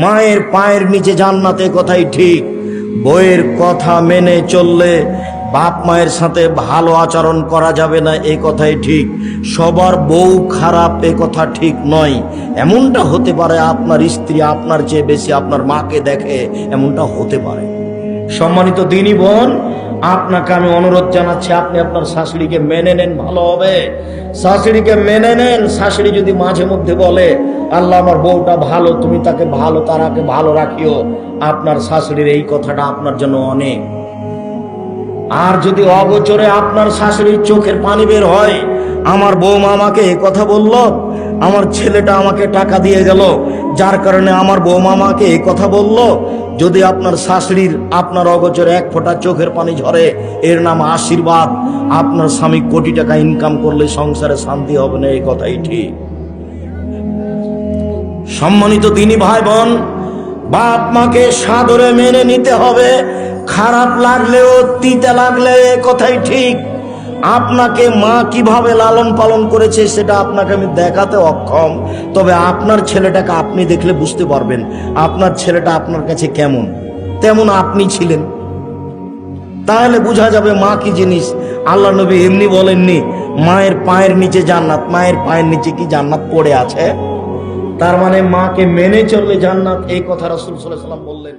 মায়ের পায়ের নিচে জান্নাত, এ কথাই ঠিক। বইয়ের কথা মেনে চললে বাপ মায়ের সাথে ভালো আচরণ করা যাবে না, এ কথাই ঠিক। সবার বউ খারাপ, এ কথা ঠিক নয়। এমনটা হতে পারে আপনার স্ত্রী আপনার চেয়ে বেশি আপনার মাকে দেখে, এমনটা হতে পারে। সম্মানিত দিনী বোন, আপনাকে আমি অনুরোধ জানাচ্ছি, আপনি আপনার শাশুড়িকে মেনে নেন, ভালো হবে। শাশুড়িকে মেনে নেন। শাশুড়ি যদি মাঝে মধ্যে বলে, আল্লাহ আমার বউটা ভালো, তুমি তাকে ভালো, তারাকে ভালো রাখিও, আপনার শাশুড়ির এই কথাটা আপনার জন্য অনেক। আর যদি অগোচরে আপনার শাশুড়ির চোখের পানি বের হয়, আমার বৌমা আমাকে এই কথা বলল, আমার ছেলেটা আমাকে টাকা দিয়ে গেল, যার কারণে আমার বৌমা আমাকে এই কথা বলল, যদি আপনার শাশুড়ির আপনার অগোচরে এক ফোঁটা চোখের পানি ঝরে, এর নাম আশীর্বাদ। আপনার স্বামী কোটি টাকা ইনকাম করলে সংসারে শান্তি হবে না, এই কথাই ঠিক। সম্মানিত দিনী ভাই বোন, বাপ মাকে সাদরে মেনে নিতে হবে। খারাপ লাগলেও, তিতে লাগলে, এ কথাই ঠিক। আপনাকে মা কিভাবে লালন পালন করেছে সেটা আপনাকে আমি দেখাতে অক্ষম, তবে আপনার ছেলেটাকে আপনি দেখলে বুঝতে পারবেন আপনার ছেলেটা আপনার কাছে কেমন, তেমন আপনি ছিলেন। তাহলে বোঝা যাবে মা কি জিনিস। আল্লাহ নবী এমনি বলেননি মায়ের পায়ের নিচে জান্নাত, মায়ের পায়ের নিচে কি জান্নাত পড়ে আছে? তার মানে মাকে মেনে চললে জান্নাত, এই কথা রাসূল সাল্লাল্লাহু আলাইহি ওয়াসাল্লাম বললেন।